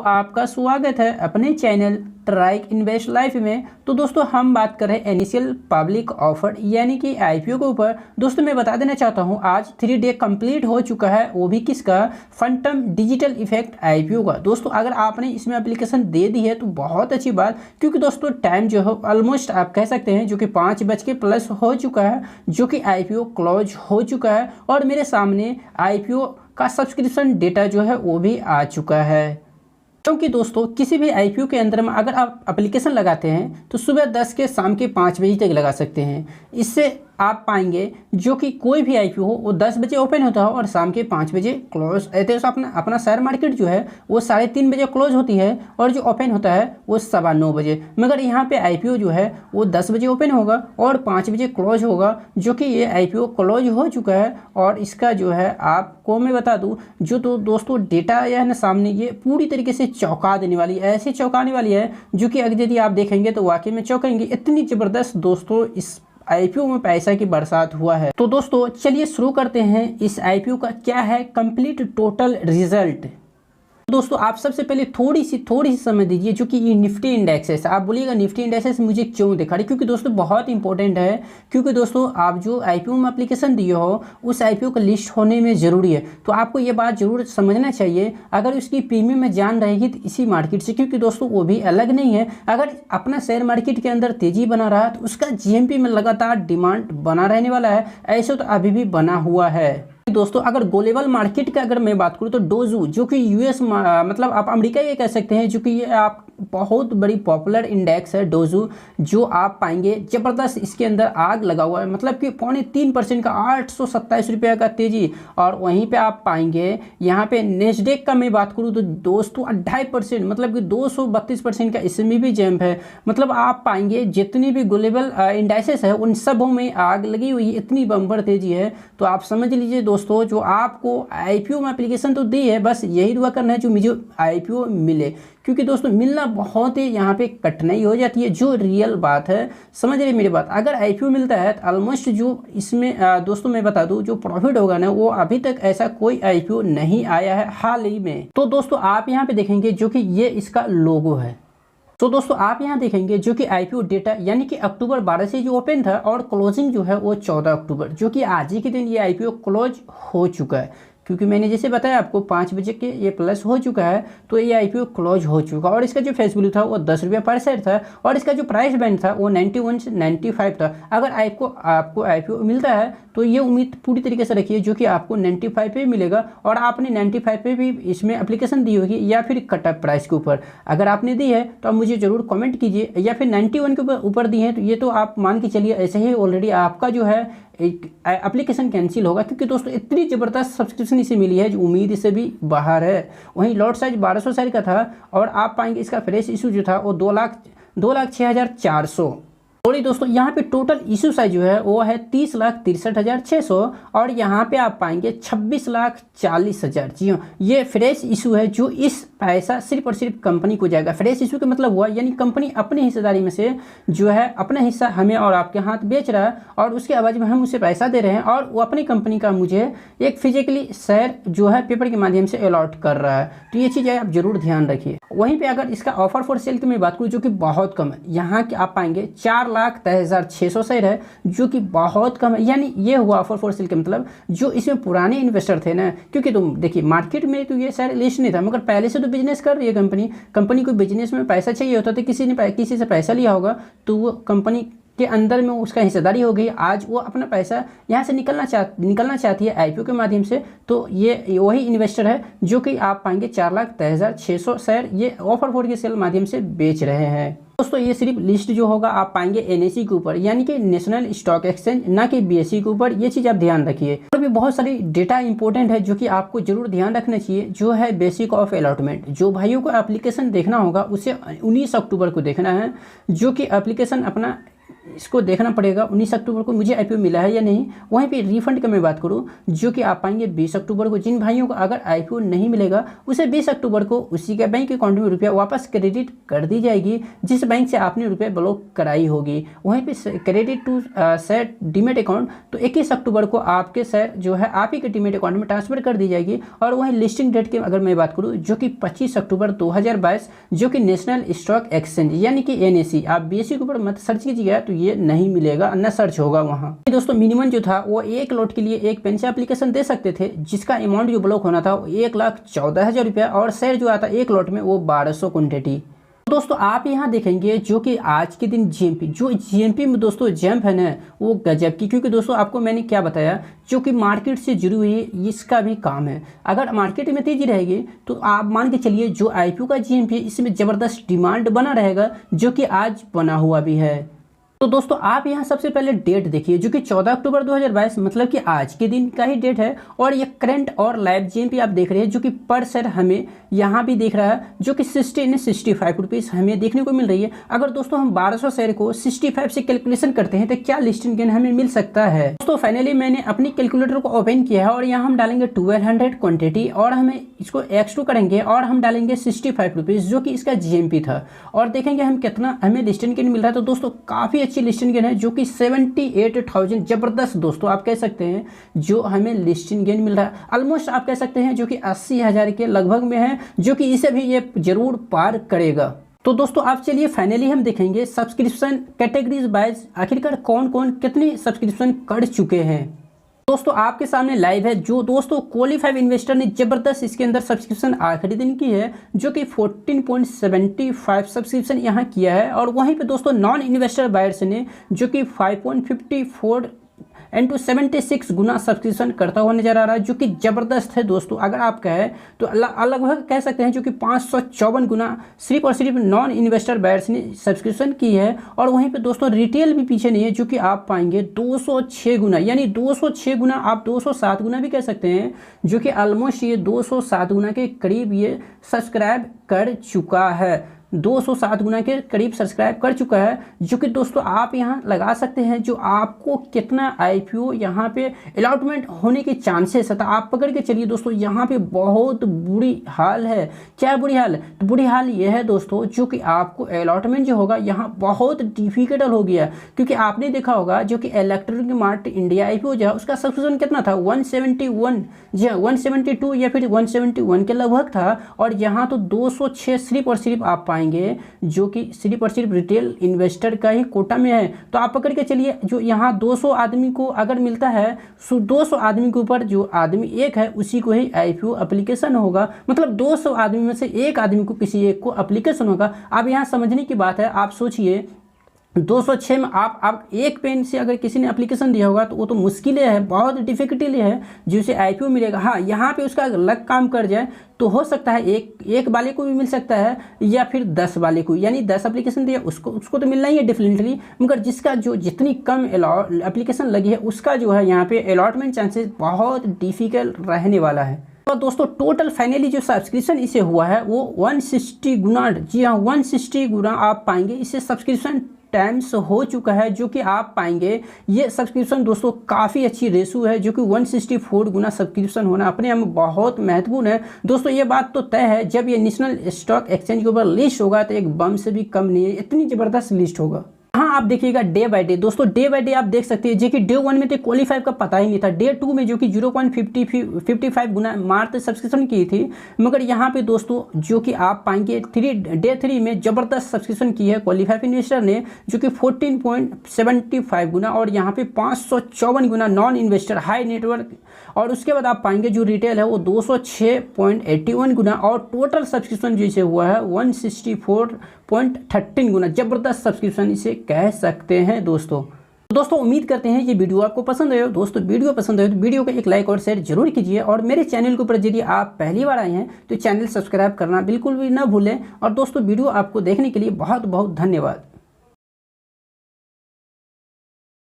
आपका स्वागत है अपने चैनल ट्राइक इन्वेस्ट लाइफ में। तो दोस्तों हम बात कर रहे हैं इनिशियल पब्लिक ऑफर यानी कि आईपीओ के ऊपर। दोस्तों मैं बता देना चाहता हूं आज 3 डे कंप्लीट हो चुका है, वो भी किसका, फंटम डिजिटल इफेक्ट आईपीओ का। दोस्तों अगर आपने इसमें एप्लीकेशन दे दी है तो बहुत अच्छी बात, क्योंकि दोस्तों टाइम जो है ऑलमोस्ट आप कह सकते हैं जो कि 5 बज के+ हो चुका है, जो कि आईपीओ क्लोज हो चुका है और मेरे सामने आईपीओ का सब्सक्रिप्शन डेटा जो है वो भी आ चुका है। क्योंकि दोस्तों किसी भी आईपीओ के अंदर में अगर आप एप्लीकेशन लगाते हैं तो सुबह 10 के शाम के 5 बजे तक लगा सकते हैं। इससे आप पाएंगे जो कि कोई भी आईपीओ हो वो 10 बजे ओपन होता है और शाम के 5 बजे क्लोज। ऐसे तो अपना शेयर मार्केट जो है वो 3:30 बजे क्लोज होती है और जो ओपन होता है वो 9:15 बजे। मगर यहाँ पे आईपीओ जो है वो 10 बजे ओपन होगा और 5 बजे क्लोज होगा, जो कि ये आईपीओ क्लोज हो चुका है। और इसका जो है आपको मैं बता दूँ जो तो दोस्तों डेटा है ना सामने, ये पूरी तरीके से चौंका देने वाली, ऐसे चौंकाने वाली है जो कि अगर यदि आप देखेंगे तो वाकई में चौंकेंगे। इतनी ज़बरदस्त दोस्तों इस आईपीओ में पैसा की बरसात हुआ है। तो दोस्तों चलिए शुरू करते हैं इस आईपीओ का क्या है कंप्लीट टोटल रिजल्ट। दोस्तों आप सबसे पहले थोड़ी सी समझ दीजिए जो कि ये निफ्टी इंडेक्स है। आप बोलिएगा निफ्टी इंडेक्स मुझे क्यों दिखा रही, क्योंकि दोस्तों बहुत इंपॉर्टेंट है। क्योंकि दोस्तों आप जो आईपीओ में एप्लीकेशन दिए हो उस आईपीओ का लिस्ट होने में ज़रूरी है, तो आपको ये बात जरूर समझना चाहिए। अगर उसकी प्रीमियम में जान रहेगी तो इसी मार्केट से, क्योंकि दोस्तों वो भी अलग नहीं है। अगर अपना शेयर मार्केट के अंदर तेजी बना रहा तो उसका जीएमपी में लगातार डिमांड बना रहने वाला है, ऐसे तो अभी भी बना हुआ है। दोस्तों अगर ग्लोबल मार्केट का अगर मैं बात करूं तो डोजू जो कि यूएस मतलब आप अमेरिका ये कह सकते हैं, जो कि ये आप बहुत बड़ी पॉपुलर इंडेक्स है डोजू, जो आप पाएंगे ज़बरदस्त इसके अंदर आग लगा हुआ है, मतलब कि 3.25% का 827 रुपये का तेजी। और वहीं पे आप पाएंगे यहाँ पे नेस्डेक का मैं बात करूँ तो दोस्तों 2.5%, मतलब कि 232% का इसमें भी जंप है। मतलब आप पाएंगे जितनी भी ग्लोबल इंडेक्सेस है उन सबों में आग लगी हुई है, इतनी बम्पर तेजी है। तो आप समझ लीजिए दोस्तों जो आपको आईपीओ में एप्लीकेशन तो दी है, बस यही दुआ करना है जो मुझे आईपीओ मिले, क्योंकि दोस्तों मिलना बहुत ही यहाँ पे कठिनाई हो जाती है, जो रियल बात है। समझ रहे मेरी बात। अगर आईपीओ मिलता है तो ऑलमोस्ट जो इसमें दोस्तों मैं बता दूं जो प्रॉफिट होगा ना, वो अभी तक ऐसा कोई आईपीओ नहीं आया है हाल ही में। तो दोस्तों आप यहाँ पे देखेंगे जो कि ये इसका लोगो है। तो दोस्तों आप यहाँ देखेंगे जो कि आईपीओ डेटा यानी कि अक्टूबर 12 से जो ओपन था और क्लोजिंग जो है वो 14 अक्टूबर, जो कि आज ही के दिन ये आईपीओ क्लोज हो चुका है। क्योंकि मैंने जैसे बताया आपको 5 बजे के ये प्लस हो चुका है, तो ये आईपीओ क्लोज हो चुका। और इसका जो फेस वैल्यू था वो 10 रुपये पर शेयर था और इसका जो प्राइस बैंड था वो 91 से 95 था। अगर आपको आईपीओ मिलता है तो ये उम्मीद पूरी तरीके से रखिए जो कि आपको 95 पे मिलेगा। और आपने 95 पे भी इसमें एप्लीकेशन दी होगी या फिर कट ऑफ प्राइस के ऊपर अगर आपने दी है तो आप मुझे ज़रूर कमेंट कीजिए, या फिर 91 के ऊपर दी है तो ये तो आप मान के चलिए ऐसे ही ऑलरेडी आपका जो है एप्लीकेशन कैंसिल होगा, क्योंकि दोस्तों इतनी ज़बरदस्त सब्सक्रिप्शन इसे मिली है जो उम्मीद से भी बाहर है। वहीं लॉट साइज 1200 शेयर का था और आप पाएंगे इसका फ्रेश इशू जो था वो 2,06,400। थोड़ी दोस्तों यहाँ पे टोटल इशू साइज जो है वो है 30,63,600 और यहाँ पे आप पाएंगे 26,40,000। जी हाँ, ये फ्रेश इशू है जो इस पैसा सिर्फ और सिर्फ कंपनी को जाएगा। फ्रेश इशू का मतलब हुआ यानी कंपनी अपनी हिस्सेदारी में से जो है अपना हिस्सा हमें और आपके हाथ बेच रहा है और उसके आवाज़ में हम उसे पैसा दे रहे हैं और वो अपनी कंपनी का मुझे एक फिजिकली शेयर जो है पेपर के माध्यम से अलॉट कर रहा है। तो ये चीज़ आप जरूर ध्यान रखिए। वहीं पर अगर इसका ऑफर फॉर सेल की मैं बात करूँ जो कि बहुत कम है, यहाँ के आप पाएंगे 4,23,600 शेयर है, जो कि बहुत कम है। यानी ये हुआ ऑफर फॉर सेल का मतलब जो इसमें पुराने इन्वेस्टर थे ना, क्योंकि तुम देखिए मार्केट में तो ये शेयर लिस्ट नहीं था, मगर पहले से तो बिजनेस कर रही है कंपनी को बिजनेस में पैसा चाहिए होता था, किसी से पैसा लिया होगा तो वो कंपनी के अंदर में उसका हिस्सेदारी हो गई। आज वो अपना पैसा यहाँ से निकलना चाहती है आईपीओ के माध्यम से, तो ये वही इन्वेस्टर है जो कि आप पाएंगे 4,23,600 शेयर ये ऑफर फॉर के सेल माध्यम से बेच रहे हैं। दोस्तों ये सिर्फ लिस्ट जो होगा आप पाएंगे एनएसई के ऊपर यानी कि नेशनल स्टॉक एक्सचेंज, ना कि बीएसई के ऊपर। ये चीज़ आप ध्यान रखिए। और भी बहुत सारी डेटा इंपॉर्टेंट है जो कि आपको जरूर ध्यान रखना चाहिए, जो है बेसिक ऑफ अलॉटमेंट। जो भाइयों को एप्लीकेशन देखना होगा उसे 19 अक्टूबर को देखना है, जो कि एप्लीकेशन अपना इसको देखना पड़ेगा 19 अक्टूबर को मुझे आईपीओ मिला है या नहीं। वहीं पे रिफंड की मैं बात करूँ जो कि आप पाएंगे 20 अक्टूबर को। जिन भाइयों को अगर आईपीओ नहीं मिलेगा उसे 20 अक्टूबर को उसी के बैंक अकाउंट में रुपया वापस क्रेडिट कर दी जाएगी जिस बैंक से आपने रुपये ब्लॉक कराई होगी। वहीं पे credit to share demat account तो 21 अक्टूबर को आपके शेयर जो है आप ही के डीमेट अकाउंट में ट्रांसफर कर दी जाएगी। और वहीं लिस्टिंग डेट की अगर मैं बात करूँ जो कि 25 अक्टूबर 2022 जो कि नेशनल स्टॉक एक्सचेंज यानी कि NSE, आप BSE के ऊपर मत सर्च कीजिएगा तो ये नहीं मिलेगा, न सर्च होगा वहाँ। दोस्तों मिनिमम जो था वो एक लॉट के लिए एक पेन से एप्लीकेशन दे सकते थे जिसका अमाउंट जो ब्लॉक होना था वो 1,14,000 रुपया और शेयर जो आता एक लॉट में वो 1200 क्वान्टिटी। दोस्तों आप यहाँ देखेंगे जो कि आज के दिन GMP में दोस्तों जंप है ना वो गजब की, क्योंकि दोस्तों आपको मैंने क्या बताया जो कि मार्केट से जुड़ी हुई इसका भी काम है। अगर मार्केट में तेजी रहेगी तो आप मान के चलिए जो IPO का GMP है इसमें ज़बरदस्त डिमांड बना रहेगा जो कि आज बना हुआ भी है। तो दोस्तों आप यहाँ सबसे पहले डेट देखिए जो कि 14 अक्टूबर 2022 मतलब कि आज के दिन का ही डेट है। और ये करंट और लाइव GMP आप देख रहे हैं जो कि पर शेयर हमें यहाँ भी दिख रहा है जो कि 65 रुपीज़ हमें देखने को मिल रही है। अगर दोस्तों हम 1200 शेयर को 65 से कैलकुलेशन करते हैं तो क्या लिस्टिंग गेन हमें मिल सकता है। दोस्तों फाइनली मैंने अपनी कैलकुलेटर को ओपन किया है और यहाँ हम डालेंगे 1200 क्वान्टिटी और हमें इसको x2 करेंगे और हम डालेंगे 65 रुपीज़ जो कि इसका GMP था और देखेंगे हम कितना हमें लिस्टिंग गेन मिल रहा है। तो दोस्तों काफ़ी अच्छी लिस्टिंग गेन है जो कि 78,000 जबरदस्त दोस्तों आप कह सकते हैं जो हमें लिस्टिंग गेन मिल रहा है। ऑलमोस्ट आप कह सकते हैं जो कि 80,000 के लगभग में है जो कि इसे भी ये जरूर पार करेगा। तो दोस्तों आप चलिए फाइनली हम देखेंगे सब्सक्रिप्शन कैटेगरीज वाइज आखिरकार कौन कौन कितने सब्सक्रिप्शन कर चुके हैं। दोस्तों आपके सामने लाइव है जो दोस्तों क्वालिफाइड इन्वेस्टर ने जबरदस्त इसके अंदर सब्सक्रिप्शन आखिरी दिन की है जो कि 14.75 सब्सक्रिप्शन यहाँ किया है। और वहीं पे दोस्तों नॉन इन्वेस्टर बायर्स ने जो कि 5.54 into 76 गुना सब्सक्रिप्शन करता हुआ नजर आ रहा है जो कि ज़बरदस्त है दोस्तों। अगर आप कहें तो लगभग कह सकते हैं जो कि 554 गुना सिर्फ और सिर्फ नॉन इन्वेस्टर बायर्स ने सब्सक्रिप्शन की है। और वहीं पे दोस्तों रिटेल भी पीछे नहीं है जो कि आप पाएंगे 206 गुना, यानी 206 गुना आप 207 गुना भी कह सकते हैं जो कि ऑलमोस्ट ये 207 गुना के करीब ये सब्सक्राइब कर चुका है, 207 गुना के करीब सब्सक्राइब कर चुका है जो कि दोस्तों आप यहाँ लगा सकते हैं जो आपको कितना IPO यहाँ पे अलॉटमेंट होने के चांसेस है। तो आप पकड़ के चलिए दोस्तों यहाँ पे बहुत बुरी हाल है। क्या बुरी हाल है? तो बुरी हाल ये है दोस्तों जो कि आपको अलॉटमेंट जो होगा यहाँ बहुत डिफिकल्ट हो गया, क्योंकि आपने देखा होगा जो कि इलेक्ट्रॉनिक मार्ट इंडिया IPO जो है उसका सब्सक्रिप्शन कितना था 171, जी हाँ 172 या फिर 171 के लगभग था। और यहाँ तो 206 सिर्फ और सिर्फ आप जो कि सिर्फ और सिर्फ रिटेल इन्वेस्टर का ही कोटा में है। तो आप पकड़ के चलिए जो यहाँ 200 आदमी को अगर मिलता है 200 आदमी के ऊपर जो आदमी एक है उसी को ही IPO एप्लीकेशन होगा, मतलब 200 आदमी में से एक आदमी को किसी एक को एप्लीकेशन होगा। अब यहाँ समझने की बात है, आप सोचिए 206 में आप एक पेन से अगर किसी ने एप्लीकेशन दिया होगा तो वो तो मुश्किल है, बहुत डिफिकल्टी है जिसे IPO मिलेगा। हाँ यहाँ पे उसका लक काम कर जाए तो हो सकता है एक वाले को भी मिल सकता है या फिर 10 वाले को, यानी 10 एप्लीकेशन दिया उसको तो मिलना ही है डेफिनेटली, मगर जिसका जो जितनी कम एप्लीकेशन लगी है उसका जो है यहाँ पे अलॉटमेंट चांसेस बहुत डिफिकल्ट रहने वाला है। तो दोस्तों टोटल फाइनली जो सब्सक्रिप्शन इसे हुआ है वो 160 गुना, जी हाँ 160 गुना आप पाएंगे इसे सब्सक्रिप्शन टाइम्स हो चुका है जो कि आप पाएंगे ये सब्सक्रिप्शन दोस्तों काफ़ी अच्छी रेशो है जो कि 164 गुना सब्सक्रिप्शन होना अपने आप में बहुत महत्वपूर्ण है। दोस्तों ये बात तो तय है जब ये नेशनल स्टॉक एक्सचेंज के ऊपर लिस्ट होगा तो एक बम से भी कम नहीं है, इतनी ज़बरदस्त लिस्ट होगा। हाँ आप देखिएगा डे बाय डे, दोस्तों डे बाय डे आप देख सकते हैं जो कि डे 1 में तो क्वालिफाई का पता ही नहीं था, डे 2 में जो कि 0.55 गुना मार्च सब्सक्रिप्शन की थी, मगर यहाँ पे दोस्तों जो कि आप पाएंगे डे 3 में ज़बरदस्त सब्सक्रिप्शन की है क्वालिफाइड इन्वेस्टर ने जो कि 14.75 गुना और यहाँ पे 554 गुना नॉन इन्वेस्टर हाई नेटवर्क। और उसके बाद आप पाएंगे जो रिटेल है वो 206.81 गुना और टोटल सब्सक्रिप्शन जैसे हुआ है 164.13 गुना, ज़बरदस्त सब्सक्रिप्शन इसे कह सकते हैं दोस्तों। उम्मीद करते हैं ये वीडियो आपको पसंद आए। दोस्तों वीडियो पसंद आए तो वीडियो को एक लाइक और शेयर जरूर कीजिए और मेरे चैनल के ऊपर यदि आप पहली बार आए हैं तो चैनल सब्सक्राइब करना बिल्कुल भी ना भूलें। और दोस्तों वीडियो आपको देखने के लिए बहुत बहुत धन्यवाद।